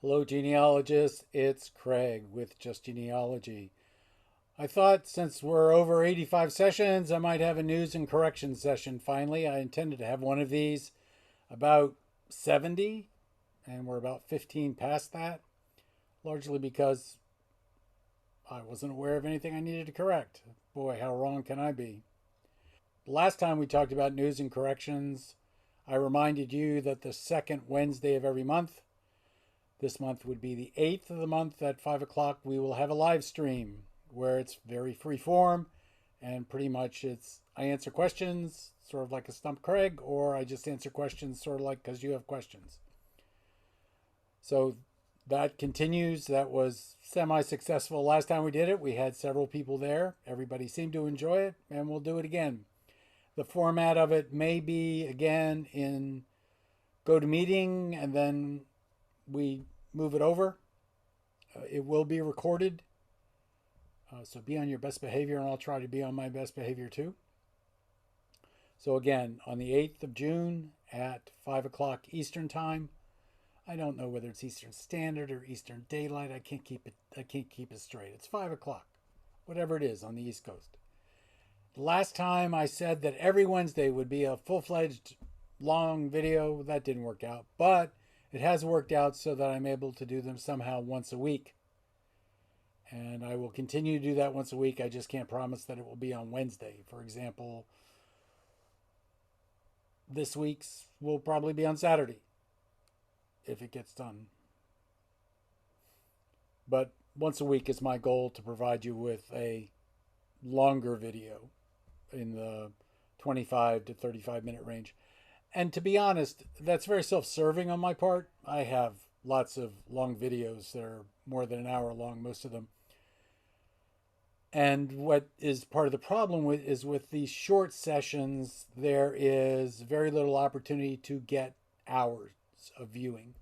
Hello, genealogists. It's Craig with Just Genealogy. I thought since we're over 85 sessions, I might have a news and correction session finally. I intended to have one of these about 70, and we're about 15 past that, largely because I wasn't aware of anything I needed to correct. Boy, how wrong can I be? Last time we talked about news and corrections, I reminded you that the second Wednesday of every month, this month would be the 8th of the month at 5 o'clock. We will have a live stream where it's very free form and pretty much I answer questions, sort of like a Stump Craig, or I just answer questions sort of like because you have questions. So that continues. That was semi-successful last time we did it. We had several people there. Everybody seemed to enjoy it, and we'll do it again. The format of it may be again in GoToMeeting, and then we move it over. It will be recorded. So be on your best behavior, and I'll try to be on my best behavior too. So again, on the 8th of June at 5 o'clock Eastern Time. I don't know whether it's Eastern Standard or Eastern Daylight. I can't keep it straight. It's 5 o'clock, whatever it is on the East Coast. Last time I said that every Wednesday would be a full-fledged long video. That didn't work out, but it has worked out so that I'm able to do them somehow once a week. And I will continue to do that once a week. I just can't promise that it will be on Wednesday. For example, this week's will probably be on Saturday if it gets done. But once a week is my goal, to provide you with a longer video in the 25 to 35-minute range. And to be honest, that's very self-serving on my part. I have lots of long videos that are more than an hour long, most of them. And what is part of the problem is with these short sessions, there is very little opportunity to get hours of viewing.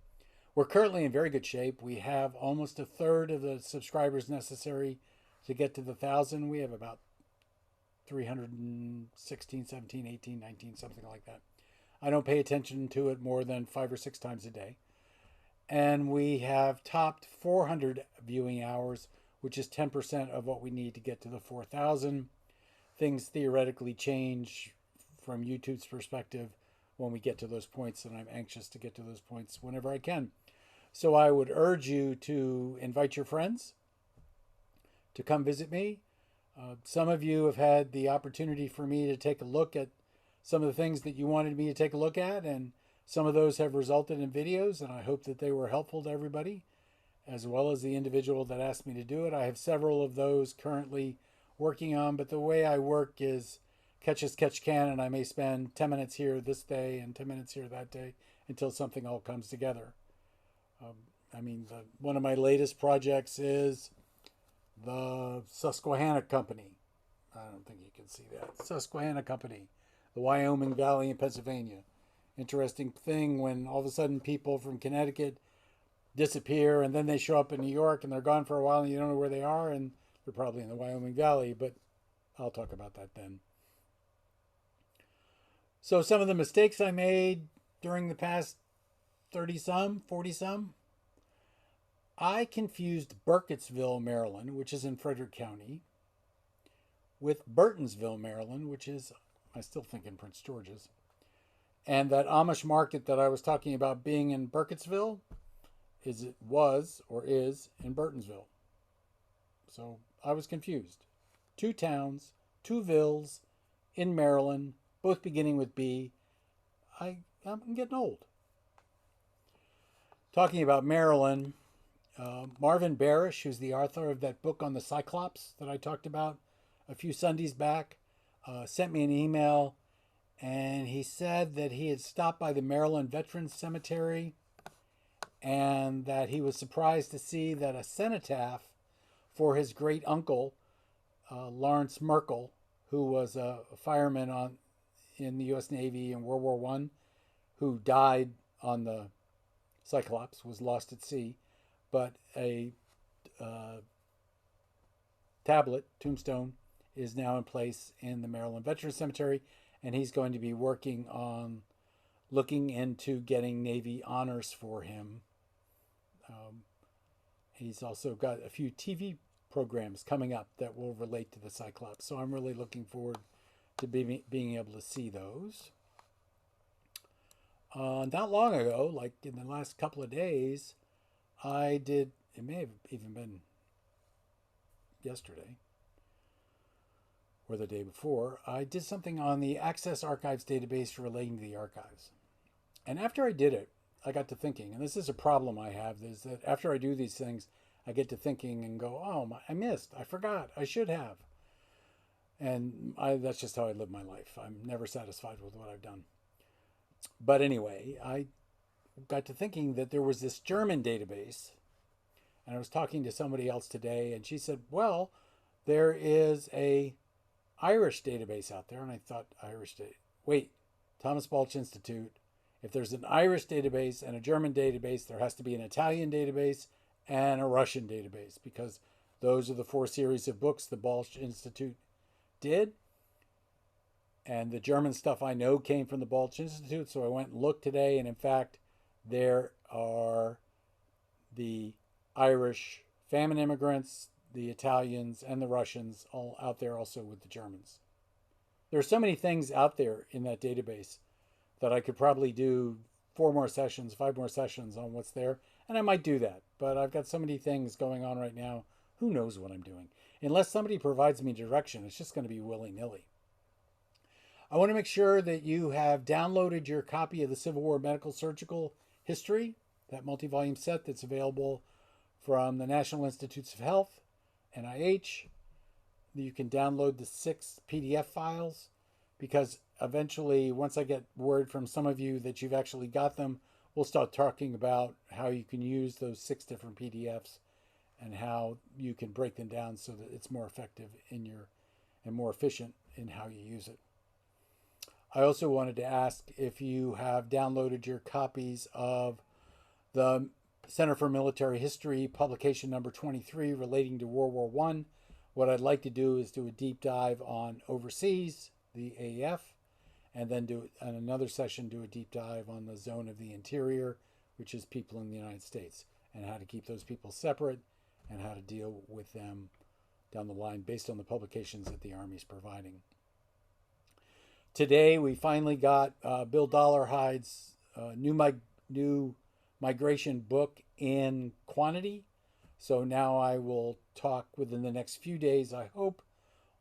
We're currently in very good shape. We have almost a third of the subscribers necessary to get to the 1,000. We have about 316, 17, 18, 19, something like that. I don't pay attention to it more than 5 or 6 times a day. And we have topped 400 viewing hours, which is 10% of what we need to get to the 4,000. Things theoretically change from YouTube's perspective when we get to those points, and I'm anxious to get to those points whenever I can. So I would urge you to invite your friends to come visit me. Some of you have had the opportunity for me to take a look at some of the things that you wanted me to take a look at, and some of those have resulted in videos, and I hope that they were helpful to everybody, as well as the individual that asked me to do it. I have several of those currently working on, but the way I work is catch as catch can, and I may spend 10 minutes here this day and 10 minutes here that day until something all comes together. One of my latest projects is the Susquehanna Company. I don't think you can see that. Susquehanna Company, the Wyoming Valley in Pennsylvania. Interesting thing when all of a sudden people from Connecticut disappear and then they show up in New York and they're gone for a while and you don't know where they are, and they're probably in the Wyoming Valley, but I'll talk about that then. So some of the mistakes I made during the past 30 some, 40 some, I confused Burkittsville, Maryland, which is in Frederick County, with Burtonsville, Maryland, which is, I still think, in Prince George's. And that Amish market that I was talking about being in Burkittsville is in Burtonsville. So I was confused. 2 towns, 2 villes in Maryland, both beginning with B. I'm getting old. Talking about Maryland, Marvin Barish, who's the author of that book on the Cyclops that I talked about a few Sundays back, sent me an email, and he said that he had stopped by the Maryland Veterans Cemetery and that he was surprised to see that a cenotaph for his great uncle, Lawrence Merkel, who was a fireman in the U.S. Navy in World War I, who died on the Cyclops, was lost at sea, but a tombstone, is now in place in the Maryland Veterans Cemetery, and he's going to be working on looking into getting Navy honors for him He's also got a few TV programs coming up that will relate to the Cyclops. So I'm really looking forward to being able to see those. Not long ago, like in the last couple of days, I did, it may have even been yesterday or the day before, I did something on the Access Archives database relating to the archives. And after I did it, I got to thinking, and this is a problem I have, is that after I do these things, I get to thinking and go, oh, I missed, I forgot, I should have. And that's just how I live my life. I'm never satisfied with what I've done. But anyway, I got to thinking that there was this German database, and I was talking to somebody else today, and she said, well, there is a Irish database out there. And I thought, wait, Thomas Balch Institute, if there's an Irish database and a German database, there has to be an Italian database and a Russian database, because those are the 4 series of books the Balch Institute did. And the German stuff I know came from the Balch Institute, so I went and looked today, and in fact, there are the Irish famine immigrants, the Italians, and the Russians all out there also with the Germans. There are so many things out there in that database that I could probably do 4 more sessions, 5 more sessions on what's there, and I might do that. But I've got so many things going on right now, who knows what I'm doing. Unless somebody provides me direction, it's just going to be willy-nilly. I want to make sure that you have downloaded your copy of the Civil War Medical Surgical History, that multi-volume set that's available from the National Institutes of Health, NIH. You can download the 6 PDF files, because eventually, once I get word from some of you that you've actually got them, we'll start talking about how you can use those 6 different PDFs and how you can break them down so that it's more effective and more efficient in how you use it. I also wanted to ask if you have downloaded your copies of the Center for Military History publication number 23 relating to World War I. What I'd like to do is do a deep dive on overseas, the AEF, and then do in another session do a deep dive on the zone of the interior, which is people in the United States, and how to keep those people separate and how to deal with them down the line based on the publications that the Army's providing. Today, we finally got Bill Dollarhide's new migration book in quantity. So now I will talk within the next few days, I hope,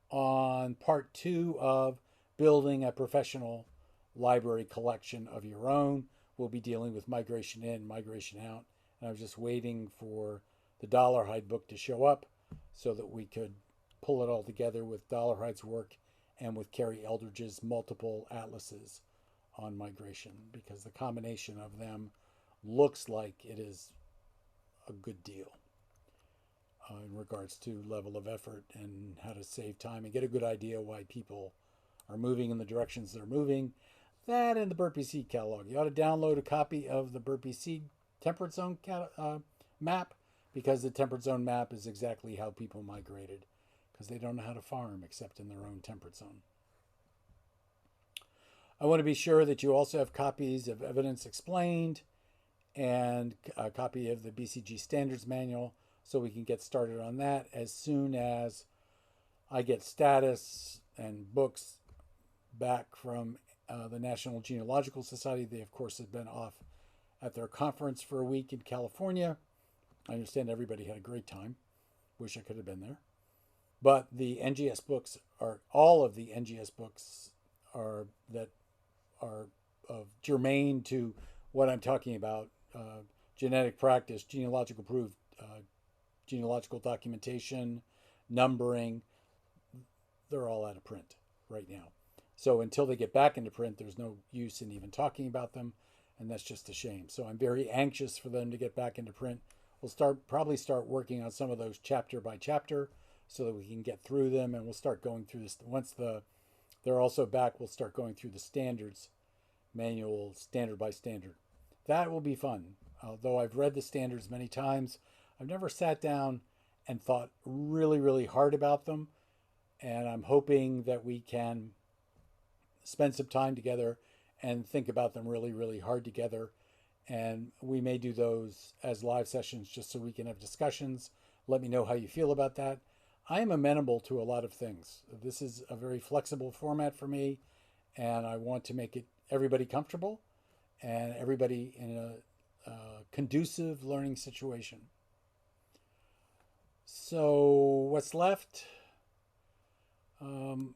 on part 2 of building a professional library collection of your own. We'll be dealing with migration in, migration out. And I was just waiting for the Dollarhide book to show up so that we could pull it all together with Dollarhide's work and with Carrie Eldridge's multiple atlases on migration, because the combination of them looks like it is a good deal in regards to level of effort and how to save time and get a good idea why people are moving in the directions they're moving. That and the Burpee Seed catalog. You ought to download a copy of the Burpee Seed Temperate Zone map, because the Temperate Zone map is exactly how people migrated, because they don't know how to farm except in their own temperate zone. I want to be sure that you also have copies of Evidence Explained and a copy of the BCG Standards Manual, so we can get started on that as soon as I get status and books back from the National Genealogical Society. They, of course, have been off at their conference for a week in California. I understand everybody had a great time. Wish I could have been there. But the NGS books are, all of the NGS books are that are of germane to what I'm talking about, genetic practice, genealogical proof, genealogical documentation, numbering, they're all out of print right now. So until they get back into print, there's no use in even talking about them, and that's just a shame. So I'm very anxious for them to get back into print. We'll probably start working on some of those chapter by chapter so that we can get through them, and we'll start going through this. Once they're also back, we'll start going through the standards manual, standard by standard. That will be fun. Although I've read the standards many times, I've never sat down and thought really, really hard about them. And I'm hoping that we can spend some time together and think about them really, really hard together And we may do those as live sessions just so we can have discussions. Let me know how you feel about that. I am amenable to a lot of things. This is a very flexible format for me, and I want to make it everybody comfortable and everybody in a conducive learning situation. So what's left?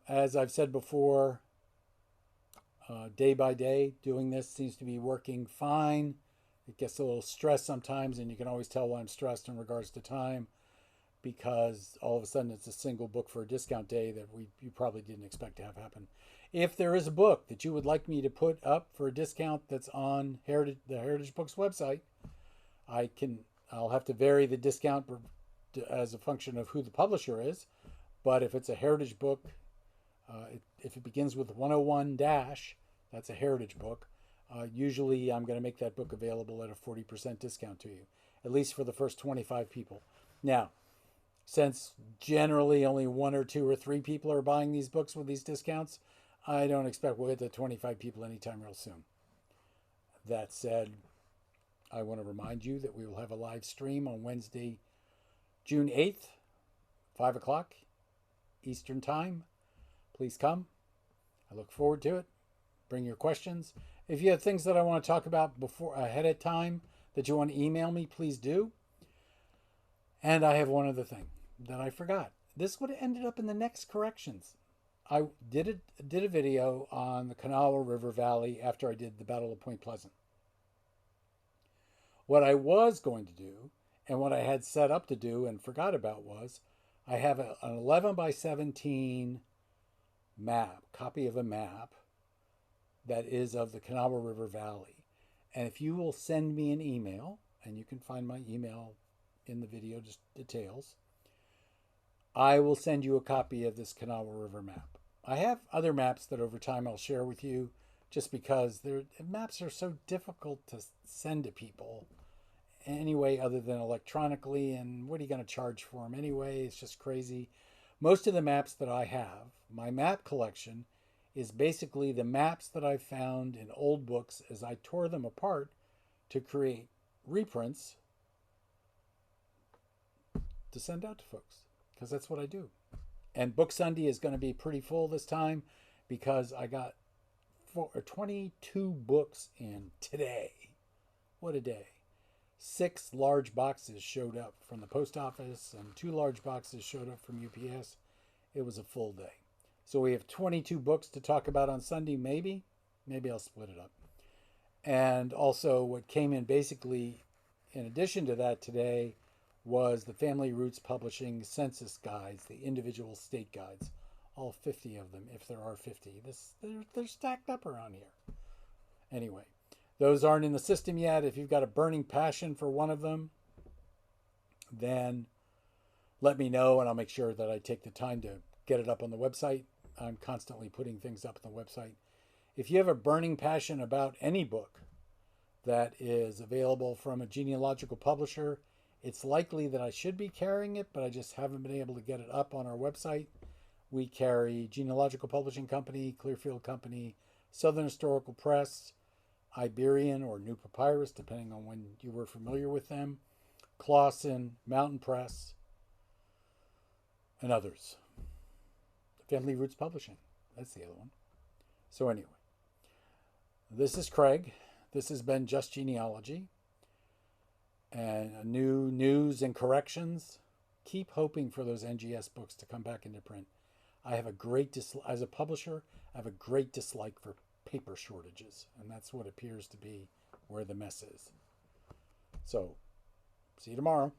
As I've said before, day by day, doing this seems to be working fine. It gets a little stressed sometimes, and you can always tell when I'm stressed in regards to time, because all of a sudden it's a single book for a discount day that you probably didn't expect to have happen. If there is a book that you would like me to put up for a discount that's on the Heritage Books website, I'll have to vary the discount as a function of who the publisher is. But if it's a Heritage book, if it begins with 101 dash, that's a Heritage book. Usually I'm going to make that book available at a 40% discount to you, at least for the first 25 people. Now, since generally only 1 or 2 or 3 people are buying these books with these discounts, I don't expect we'll get to 25 people anytime real soon. That said, I want to remind you that we will have a live stream on Wednesday, June 8th, 5 o'clock Eastern Time. Please come. I look forward to it. Bring your questions. If you have things that I want to talk about ahead of time that you want to email me, please do. And I have one other thing that I forgot. This would have ended up in the next corrections. I did a video on the Kanawha River Valley after I did the Battle of Point Pleasant. What I was going to do, and what I had set up to do and forgot about, was I have an 11 by 17 copy of a map that is of the Kanawha River Valley. And if you will send me an email, and you can find my email in the video, just details, I will send you a copy of this Kanawha River map. I have other maps that over time I'll share with you, just because maps are so difficult to send to people anyway, other than electronically, and what are you going to charge for them anyway? It's just crazy. Most of the maps that I have, my map collection, is basically the maps that I found in old books as I tore them apart to create reprints to send out to folks, because that's what I do. And Book Sunday is going to be pretty full this time, because I got 22 books in today. What a day. 6 large boxes showed up from the post office, and 2 large boxes showed up from UPS. It was a full day. So we have 22 books to talk about on Sunday, maybe. Maybe I'll split it up. And also what came in basically in addition to that today was the Family Roots Publishing census guides, the individual state guides, all 50 of them, if there are 50. They're stacked up around here. Anyway, those aren't in the system yet. If you've got a burning passion for one of them, then let me know, and I'll make sure that I take the time to get it up on the website. I'm constantly putting things up on the website. If you have a burning passion about any book that is available from a genealogical publisher, it's likely that I should be carrying it, but I just haven't been able to get it up on our website. We carry Genealogical Publishing Company, Clearfield Company, Southern Historical Press, Iberian or New Papyrus, depending on when you were familiar with them, Clausen, Mountain Press, and others. Family Roots Publishing, that's the other one. So anyway, this is Craig. This has been Just Genealogy. And new news and corrections. Keep hoping for those NGS books to come back into print. I have a great as a publisher, I have a great dislike for paper shortages, and that's what appears to be where the mess is. So, see you tomorrow.